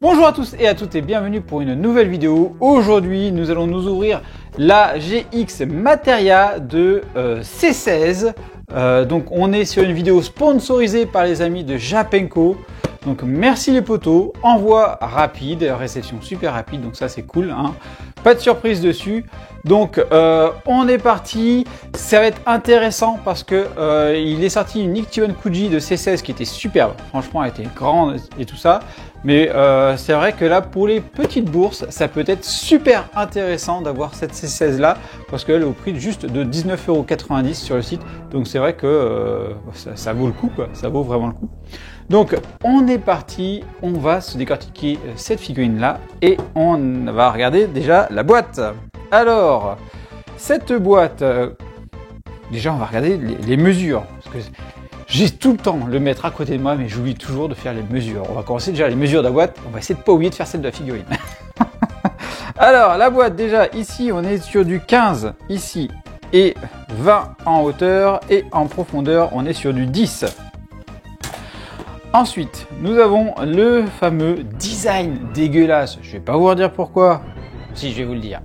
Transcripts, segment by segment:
Bonjour à tous et à toutes et bienvenue pour une nouvelle vidéo. Aujourd'hui, nous allons nous ouvrir la GX Materia de C16. Donc on est sur une vidéo sponsorisée par les amis de Japenko. Donc merci les potos, envoi rapide, réception super rapide, donc ça c'est cool, hein. Pas de surprise dessus. Donc on est parti, ça va être intéressant parce que il est sorti une Nichiban Kuji de C16 qui était superbe, franchement elle était grande et tout ça. Mais c'est vrai que là pour les petites bourses, ça peut être super intéressant d'avoir cette C16 là parce qu'elle est au prix juste de 19,90 € sur le site. Donc c'est vrai que ça vaut le coup, quoi. Ça vaut vraiment le coup. Donc on est parti, on va se décortiquer cette figurine là et on va regarder déjà la boîte. Alors cette boîte, déjà on va regarder les mesures parce que j'ai tout le temps le mettre à côté de moi mais j'oublie toujours de faire les mesures. On va commencer déjà les mesures de la boîte, on va essayer de pas oublier de faire celle de la figurine. Alors la boîte déjà ici on est sur du 15 ici et 20 en hauteur et en profondeur on est sur du 10. Ensuite, nous avons le fameux design dégueulasse. Je vais pas vous redire pourquoi. Si, je vais vous le dire.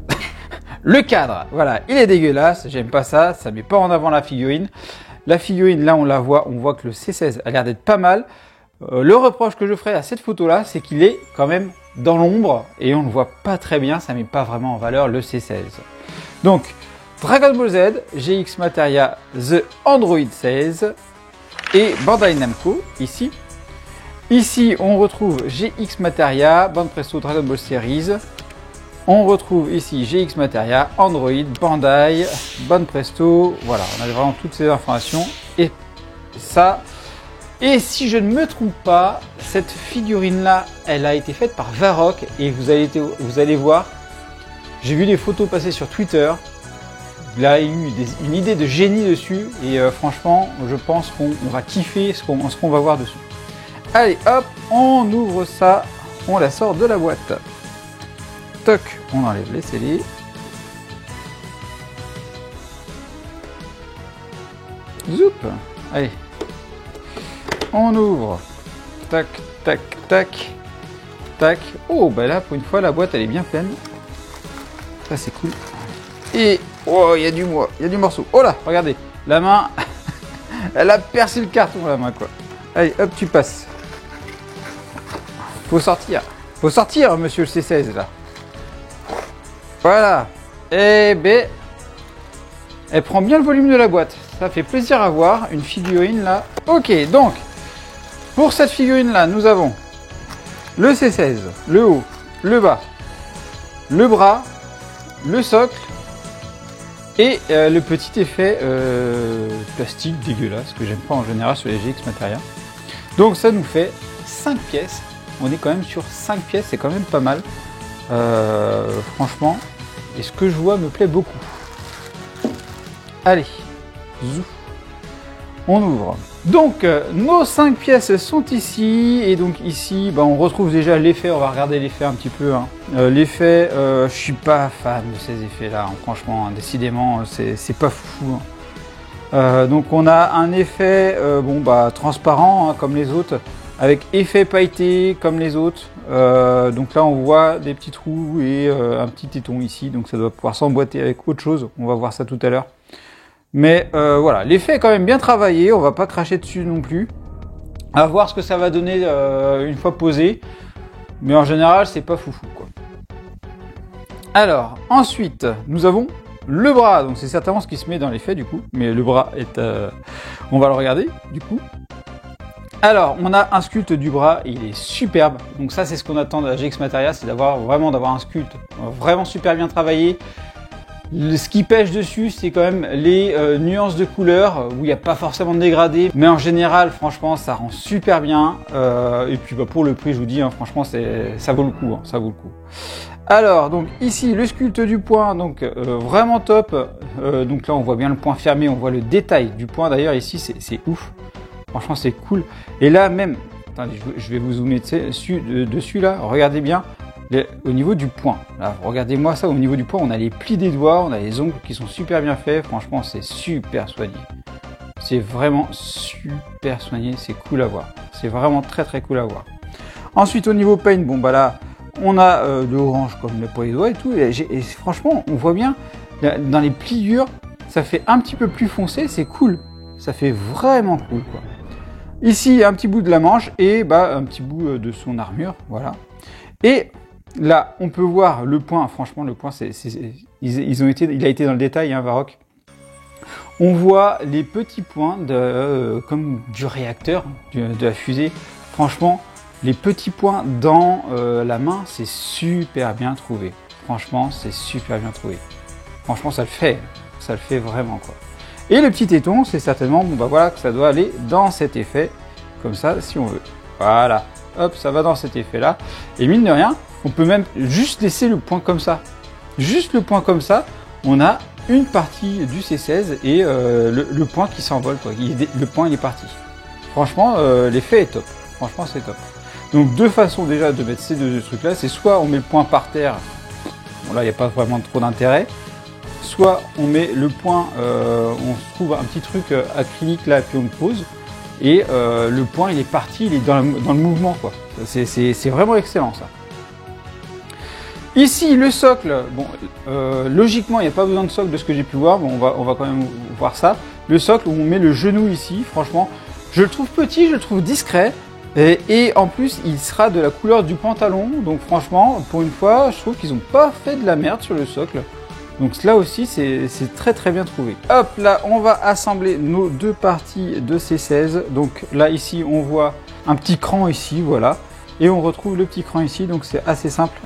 Le cadre, voilà, il est dégueulasse. J'aime pas ça. Ça met pas en avant la figurine. La figurine, là, on la voit. On voit que le C16 a l'air d'être pas mal. Le reproche que je ferai à cette photo-là, c'est qu'il est quand même dans l'ombre et on ne voit pas très bien. Ça met pas vraiment en valeur le C16. Donc, Dragon Ball Z, GX Materia, The Android 16 et Bandai Namco ici. Ici, on retrouve GX Materia, Bande Presto, Dragon Ball Series. On retrouve ici GX Materia, Android, Bandai, Bande Presto. Voilà, on a vraiment toutes ces informations. Et ça. Et si je ne me trompe pas, cette figurine-là, elle a été faite par Varrock. Et vous allez voir, j'ai vu des photos passer sur Twitter. Il a eu une idée de génie dessus. Et franchement, je pense qu'on va kiffer ce qu'on va voir dessus. Allez hop, on ouvre ça, on la sort de la boîte. Toc, on enlève les scellés. Zoup, allez. On ouvre. Tac, tac, tac, tac. Oh, bah là, pour une fois, la boîte, elle est bien pleine. Ça, c'est cool. Et, oh, il y a du morceau. Oh là, regardez, la main, elle a percé le carton, la main, quoi. Allez, hop, tu passes. Faut sortir, monsieur le C16 là. Voilà. Eh ben, elle prend bien le volume de la boîte. Ça fait plaisir à voir. Une figurine là. Ok, donc, pour cette figurine là, nous avons le C16, le haut, le bas, le bras, le socle et le petit effet plastique dégueulasse que j'aime pas en général sur les GX Materia. Donc ça nous fait 5 pièces. On est quand même sur 5 pièces, c'est quand même pas mal. Franchement. Et ce que je vois me plaît beaucoup. Allez. Zou. On ouvre. Donc, nos 5 pièces sont ici. Et donc ici, bah, on retrouve déjà l'effet. On va regarder l'effet un petit peu. Hein. L'effet, je suis pas fan de ces effets-là. Hein. Franchement, hein, décidément, c'est pas fou. Hein. Donc on a un effet transparent, hein, comme les autres. Avec effet pailleté comme les autres. Donc là on voit des petits trous et un petit téton ici. Donc ça doit pouvoir s'emboîter avec autre chose. On va voir ça tout à l'heure. Mais voilà, l'effet est quand même bien travaillé. On va pas cracher dessus non plus. À voir ce que ça va donner une fois posé. Mais en général c'est pas foufou quoi. Alors ensuite nous avons le bras. Donc c'est certainement ce qui se met dans l'effet du coup. Mais le bras est... on va le regarder du coup. Alors, on a un sculpte du bras, il est superbe. Donc ça, c'est ce qu'on attend de la GX Materia, c'est d'avoir un sculpte vraiment super bien travaillé. Ce qui pêche dessus, c'est quand même les nuances de couleurs où il n'y a pas forcément de dégradé. Mais en général, franchement, ça rend super bien. Et puis pour le prix, je vous dis, hein, franchement, ça vaut le coup. Hein, ça vaut le coup. Alors, donc ici, le sculpte du poing, donc vraiment top. Donc là, on voit bien le poing fermé, on voit le détail du poing. D'ailleurs, ici, c'est ouf. Franchement, c'est cool. Et là, même, attendez, je vais vous zoomer dessus là. Regardez bien au niveau du poing. Là, regardez-moi ça. Au niveau du poing, on a les plis des doigts, on a les ongles qui sont super bien faits. Franchement, c'est super soigné. C'est vraiment super soigné. C'est cool à voir. C'est vraiment très très cool à voir. Ensuite au niveau paint, bon bah là on a de l'orange comme le pour les doigts et tout, et franchement on voit bien dans les pliures, ça fait un petit peu plus foncé, c'est cool, ça fait vraiment cool quoi. Ici un petit bout de la manche et bah un petit bout de son armure, voilà. Et là on peut voir le point, franchement le point il a été dans le détail, hein, Varrock. On voit les petits points comme du réacteur, de la fusée. Franchement, les petits points dans la main, c'est super bien trouvé. Franchement, c'est super bien trouvé. Franchement, ça le fait vraiment quoi. Et le petit téton, c'est certainement, bon bah voilà, que ça doit aller dans cet effet, comme ça, si on veut. Voilà, hop, ça va dans cet effet-là. Et mine de rien, on peut même juste laisser le point comme ça. Juste le point comme ça, on a une partie du C16 et le point qui s'envole, quoi. Le point il est parti. Franchement, l'effet est top. Franchement, c'est top. Donc deux façons déjà de mettre ces deux trucs là, c'est soit on met le point par terre, bon là il n'y a pas vraiment trop d'intérêt, soit on met le point, on se trouve un petit truc acrylique là, puis on le pose, et le point il est parti, il est dans le mouvement quoi. C'est vraiment excellent ça. Ici le socle, bon logiquement il n'y a pas besoin de socle de ce que j'ai pu voir, bon, on va quand même voir ça. Le socle où on met le genou ici, franchement, je le trouve petit, je le trouve discret. Et en plus, il sera de la couleur du pantalon. Donc franchement, pour une fois, je trouve qu'ils n'ont pas fait de la merde sur le socle. Donc là aussi, c'est très très bien trouvé. Hop, là, on va assembler nos deux parties de C16. Donc là, ici, on voit un petit cran ici, voilà. Et on retrouve le petit cran ici. Donc c'est assez simple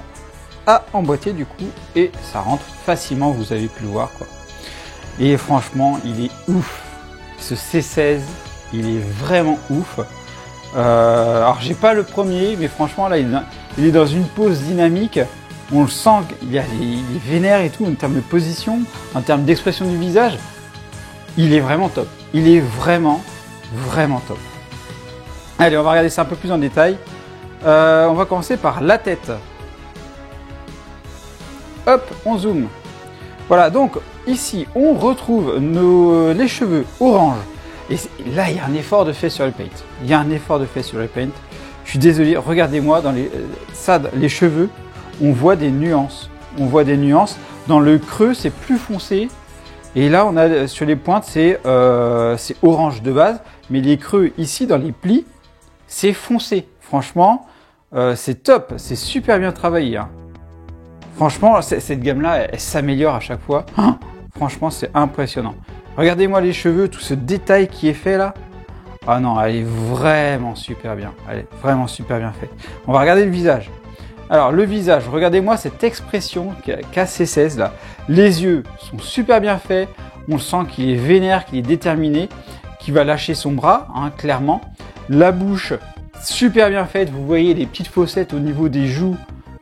à emboîter du coup. Et ça rentre facilement, vous avez pu le voir, quoi. Et franchement, il est ouf. Ce C16, il est vraiment ouf. Alors j'ai pas le premier, mais franchement là il est dans une pose dynamique, on le sent, il est vénère et tout en termes de position, en termes d'expression du visage, il est vraiment top, il est vraiment top. Allez, on va regarder ça un peu plus en détail, on va commencer par la tête. Hop, on zoome. Voilà, donc ici on retrouve les cheveux orange. Et là, il y a un effort de fait sur le paint. Il y a un effort de fait sur le paint. Je suis désolé, regardez-moi, dans les cheveux, on voit des nuances. On voit des nuances. Dans le creux, c'est plus foncé. Et là, on a sur les pointes, c'est orange de base. Mais les creux, ici, dans les plis, c'est foncé. Franchement, c'est top. C'est super bien travaillé. Hein. Franchement, cette gamme-là, elle s'améliore à chaque fois. Franchement, c'est impressionnant. Regardez-moi les cheveux, tout ce détail qui est fait là. Ah non, elle est vraiment super bien. Elle est vraiment super bien faite. On va regarder le visage. Alors le visage, regardez-moi cette expression qu'a C16 là. Les yeux sont super bien faits. On sent qu'il est vénère, qu'il est déterminé, qu'il va lâcher son bras, hein, clairement. La bouche, super bien faite. Vous voyez les petites fossettes au niveau des joues.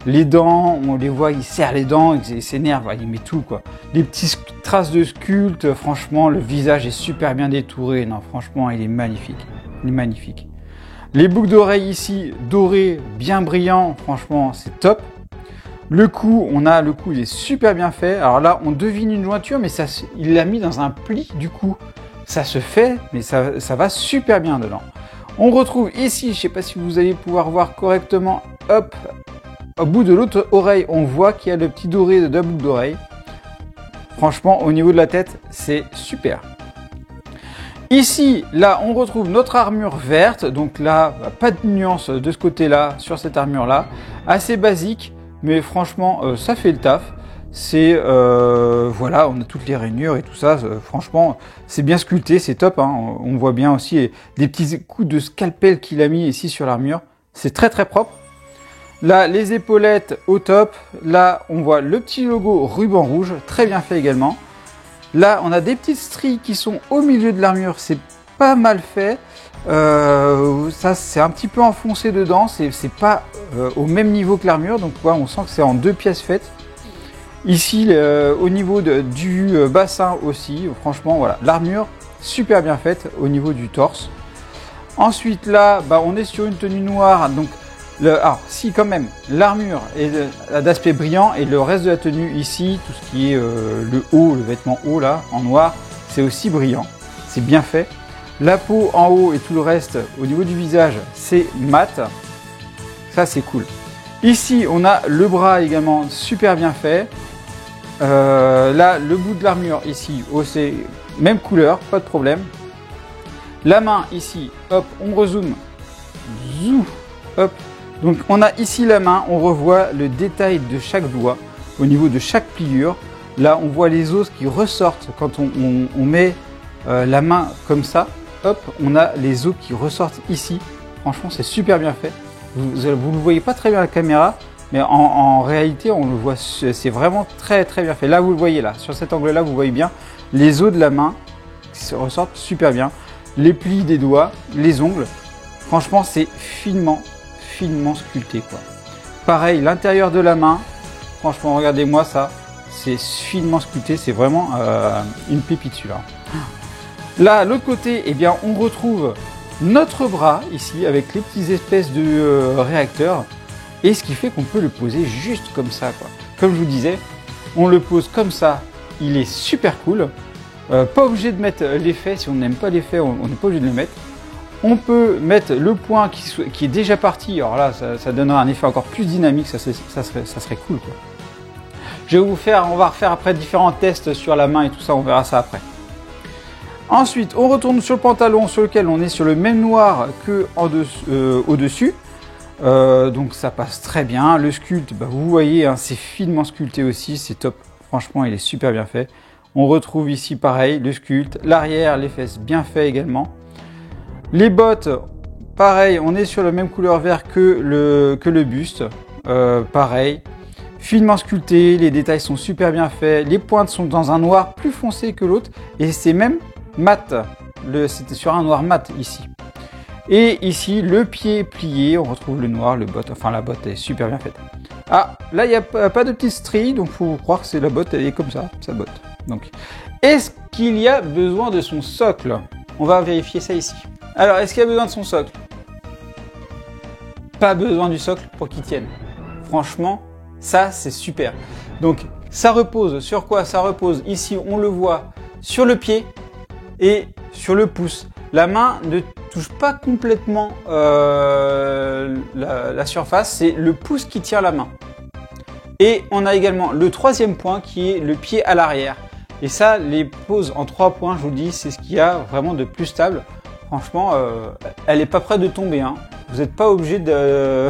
Les dents, on les voit, il serre les dents, il s'énerve, il met tout quoi. Les petites traces de sculpte, franchement, le visage est super bien détouré. Non, franchement, il est magnifique. Il est magnifique. Les boucles d'oreilles ici, dorées, bien brillants, franchement, c'est top. Le cou, il est super bien fait. Alors là, on devine une jointure, mais il l'a mis dans un pli du coup. Ça se fait, mais ça va super bien dedans. On retrouve ici, je ne sais pas si vous allez pouvoir voir correctement, hop. Au bout de l'autre oreille, on voit qu'il y a le petit doré de la boucle d'oreille. Franchement, au niveau de la tête, c'est super. Ici, là, on retrouve notre armure verte. Donc là, pas de nuance de ce côté-là, sur cette armure-là. Assez basique, mais franchement, ça fait le taf. C'est, voilà, on a toutes les rainures et tout ça. Franchement, c'est bien sculpté, c'est top. Hein. On voit bien aussi des petits coups de scalpel qu'il a mis ici sur l'armure. C'est très très propre. Là, les épaulettes au top. Là, on voit le petit logo ruban rouge, très bien fait également. Là, on a des petites stries qui sont au milieu de l'armure, c'est pas mal fait. Ça, c'est un petit peu enfoncé dedans, c'est pas au même niveau que l'armure, donc ouais, on sent que c'est en deux pièces faites. Ici, au niveau du bassin aussi, franchement, voilà, l'armure super bien faite au niveau du torse. Ensuite, là, bah, on est sur une tenue noire, donc si quand même, l'armure est d'aspect brillant et le reste de la tenue ici, tout ce qui est le haut, le vêtement haut là, en noir, c'est aussi brillant, c'est bien fait. La peau en haut et tout le reste au niveau du visage, c'est mat, Ça c'est cool. Ici on a le bras également super bien fait. Là le bout de l'armure ici, oh, c'est même couleur, pas de problème. La main ici, hop, on rezoome. Zou, hop. Donc on a ici la main, on revoit le détail de chaque doigt au niveau de chaque pliure. Là on voit les os qui ressortent quand on met la main comme ça. Hop, on a les os qui ressortent ici. Franchement c'est super bien fait. Vous ne le voyez pas très bien à la caméra, mais en réalité on le voit, c'est vraiment très bien fait. Là vous le voyez là, sur cet angle là vous voyez bien les os de la main qui ressortent super bien. Les plis des doigts, les ongles, franchement c'est finement sculpté quoi. Pareil, l'intérieur de la main, franchement regardez-moi ça, c'est finement sculpté, c'est vraiment une pépite celui-là. Là, l'autre côté, eh bien, on retrouve notre bras ici avec les petites espèces de réacteurs et ce qui fait qu'on peut le poser juste comme ça quoi. Comme je vous disais, on le pose comme ça, il est super cool. Pas obligé de mettre l'effet, si on n'aime pas l'effet, on n'est pas obligé de le mettre. On peut mettre le point qui est déjà parti, alors là ça donnera un effet encore plus dynamique, ça serait cool quoi. On va refaire après différents tests sur la main et tout ça, on verra ça après. Ensuite on retourne sur le pantalon sur lequel on est sur le même noir que au-dessus. Donc ça passe très bien, le sculpte, bah, vous voyez hein, c'est finement sculpté aussi, c'est top, franchement il est super bien fait. On retrouve ici pareil le sculpte, l'arrière, les fesses bien fait également. Les bottes, pareil, on est sur la même couleur vert que le buste, pareil. Finement sculpté, les détails sont super bien faits, les pointes sont dans un noir plus foncé que l'autre et c'est même mat, c'était sur un noir mat ici. Et ici le pied plié, on retrouve le noir, le botte, enfin la botte est super bien faite. Ah, là il n'y a pas de petite strie, donc il faut croire que c'est la botte, elle est comme ça, sa botte. Donc, est-ce qu'il y a besoin de son socle? On va vérifier ça ici. Alors, est-ce qu'il y a besoin de son socle? Pas besoin du socle pour qu'il tienne. Franchement, ça c'est super. Donc, ça repose sur quoi? Ça repose ici, on le voit, sur le pied et sur le pouce. La main ne touche pas complètement la surface, c'est le pouce qui tient la main. Et on a également le troisième point qui est le pied à l'arrière. Et ça, les poses en 3 points, je vous le dis, c'est ce qu'il y a vraiment de plus stable. Franchement, elle n'est pas prête de tomber. Hein. Vous n'êtes pas obligé de...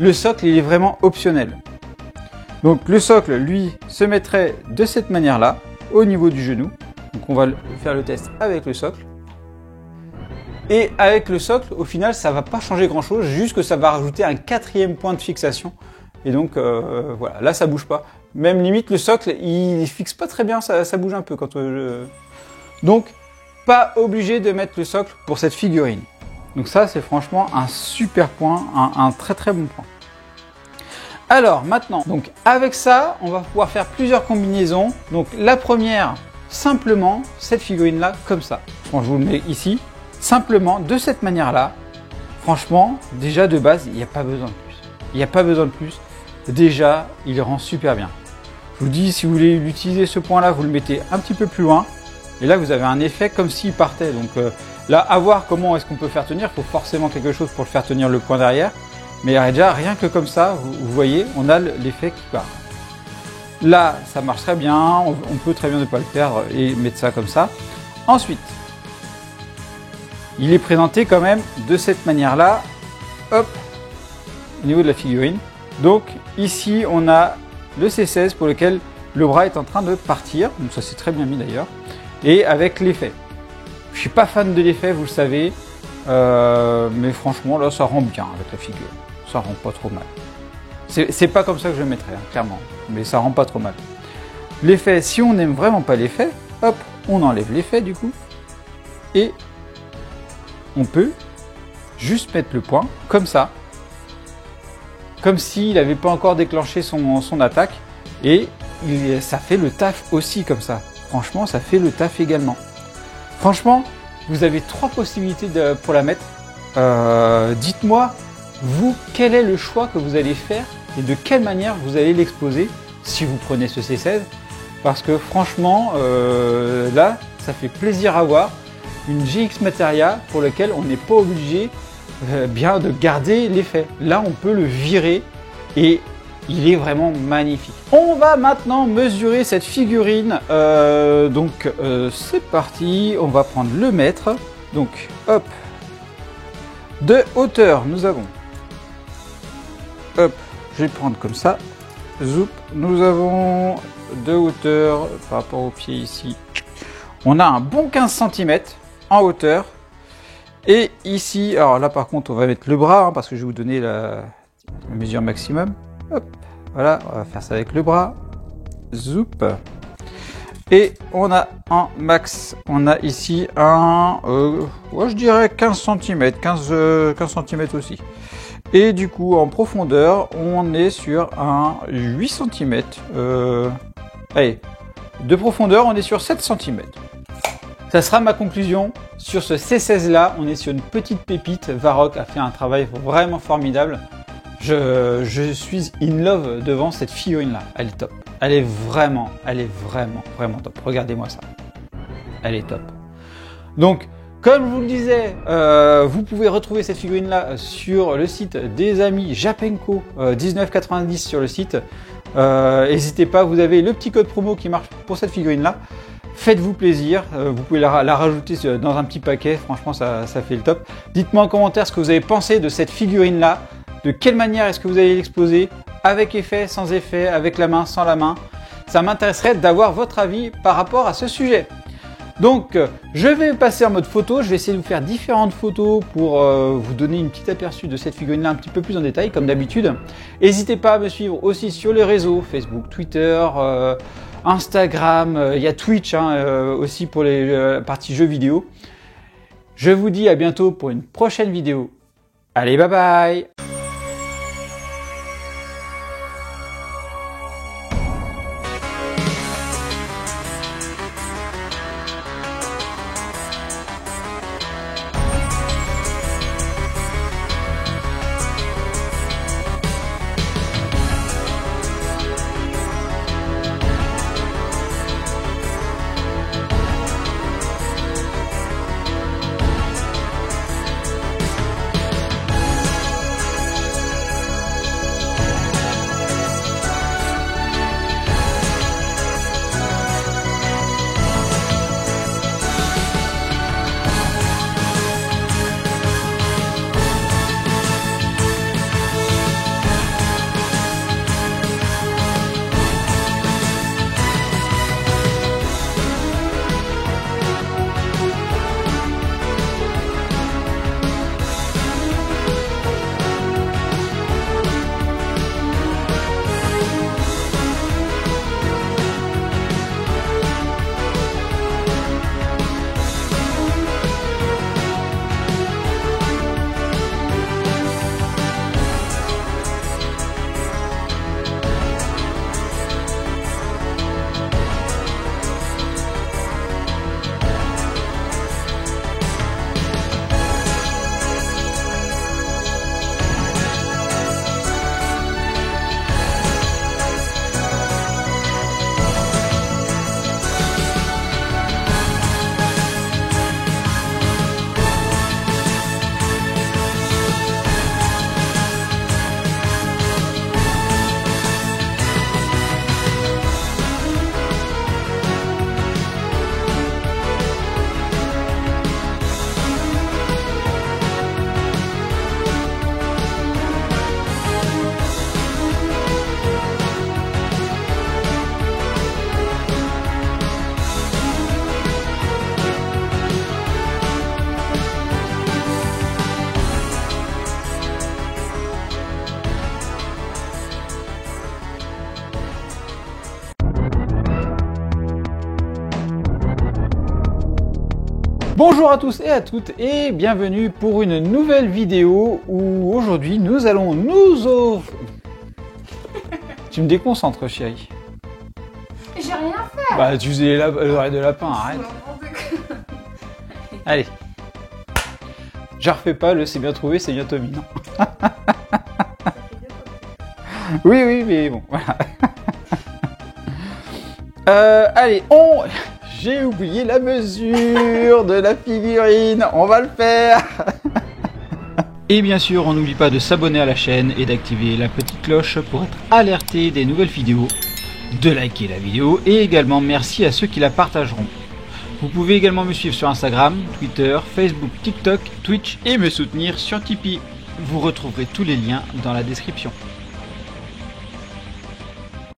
Le socle, il est vraiment optionnel. Donc le socle, lui, se mettrait de cette manière-là, au niveau du genou. Donc on va faire le test avec le socle. Et avec le socle, au final, ça ne va pas changer grand-chose, juste que ça va rajouter un 4e point de fixation. Et donc, voilà, là, ça bouge pas. Même limite, le socle, il fixe pas très bien, ça bouge un peu. Donc, pas obligé de mettre le socle pour cette figurine. Donc ça, c'est franchement un super point, un très bon point. Alors, maintenant, donc avec ça, on va pouvoir faire plusieurs combinaisons. Donc, la première, simplement, cette figurine-là, comme ça. Bon, je vous le mets ici. Simplement, de cette manière-là. Franchement, déjà, de base, il n'y a pas besoin de plus. Il n'y a pas besoin de plus. Déjà, il rend super bien. Je vous dis, si vous voulez l'utiliser ce point-là, vous le mettez un petit peu plus loin. Et là, vous avez un effet comme s'il partait. Donc là, à voir comment est-ce qu'on peut faire tenir. Il faut forcément quelque chose pour le faire tenir le point derrière. Mais déjà, rien que comme ça, vous voyez, on a l'effet qui part. Là, ça marche très bien. On peut très bien ne pas le faire et mettre ça comme ça. Ensuite, il est présenté quand même de cette manière-là. Hop, au niveau de la figurine. Donc ici on a le C16 pour lequel le bras est en train de partir, donc ça c'est très bien mis d'ailleurs, et avec l'effet. Je suis pas fan de l'effet, vous le savez, mais franchement là ça rend bien avec la figure, ça rend pas trop mal. C'est pas comme ça que je le mettrais, hein, clairement, mais ça rend pas trop mal. L'effet, si on n'aime vraiment pas l'effet, hop, on enlève l'effet du coup, et on peut juste mettre le point comme ça, comme s'il n'avait pas encore déclenché son attaque, et ça fait le taf aussi comme ça. Franchement, ça fait le taf également. Franchement, vous avez 3 possibilités pour la mettre. Dites-moi, vous, quel est le choix que vous allez faire et de quelle manière vous allez l'exposer si vous prenez ce C16. Parce que franchement, là, ça fait plaisir à voir. Une GX Materia pour laquelle on n'est pas obligé bien de garder l'effet. Là, on peut le virer et il est vraiment magnifique. On va maintenant mesurer cette figurine. Donc, c'est parti. On va prendre le mètre. Donc, hop. De hauteur, nous avons... Hop, je vais prendre comme ça. Zoup, nous avons de hauteur par rapport au pied ici. On a un bon 15 cm en hauteur. Et ici, alors là par contre, on va mettre le bras, hein, parce que je vais vous donner la mesure maximum. Hop, voilà, on va faire ça avec le bras. Zoup. Et on a un max. On a ici un, ouais, je dirais 15 cm, 15 cm aussi. Et du coup, en profondeur, on est sur un 8 cm. Allez, de profondeur, on est sur 7 cm. Ça sera ma conclusion sur ce C16 là. On est sur une petite pépite. Varrock a fait un travail vraiment formidable. Je suis in love devant cette figurine là. Elle est top. Elle est vraiment top. Regardez-moi ça. Elle est top. Donc, comme je vous le disais, vous pouvez retrouver cette figurine là sur le site des amis Japenko, 19,90 sur le site. N'hésitez pas, vous avez le petit code promo qui marche pour cette figurine là. Faites-vous plaisir, vous pouvez la rajouter dans un petit paquet, franchement ça fait le top. Dites-moi en commentaire ce que vous avez pensé de cette figurine là, de quelle manière est-ce que vous allez l'exposer, avec effet, sans effet, avec la main, sans la main. Ça m'intéresserait d'avoir votre avis par rapport à ce sujet. Donc je vais passer en mode photo, je vais essayer de vous faire différentes photos pour vous donner une petite aperçu de cette figurine là un petit peu plus en détail comme d'habitude. N'hésitez pas à me suivre aussi sur les réseaux, Facebook, Twitter, Instagram, il y a Twitch aussi pour les parties jeux vidéo. Je vous dis à bientôt pour une prochaine vidéo. Allez, bye bye! Bonjour à tous et à toutes et bienvenue pour une nouvelle vidéo où aujourd'hui nous allons nous offrir... Tu me déconcentres chérie. J'ai rien fait. Bah tu faisais l'oreille de lapin, arrête. Allez. Je refais pas le c'est bien trouvé, c'est bien Tommy, non? Oui, mais bon, voilà. Allez, J'ai oublié la mesure de la figurine, on va le faire. Et bien sûr, on n'oublie pas de s'abonner à la chaîne et d'activer la petite cloche pour être alerté des nouvelles vidéos, de liker la vidéo et également merci à ceux qui la partageront. Vous pouvez également me suivre sur Instagram, Twitter, Facebook, TikTok, Twitch et me soutenir sur Tipeee. Vous retrouverez tous les liens dans la description.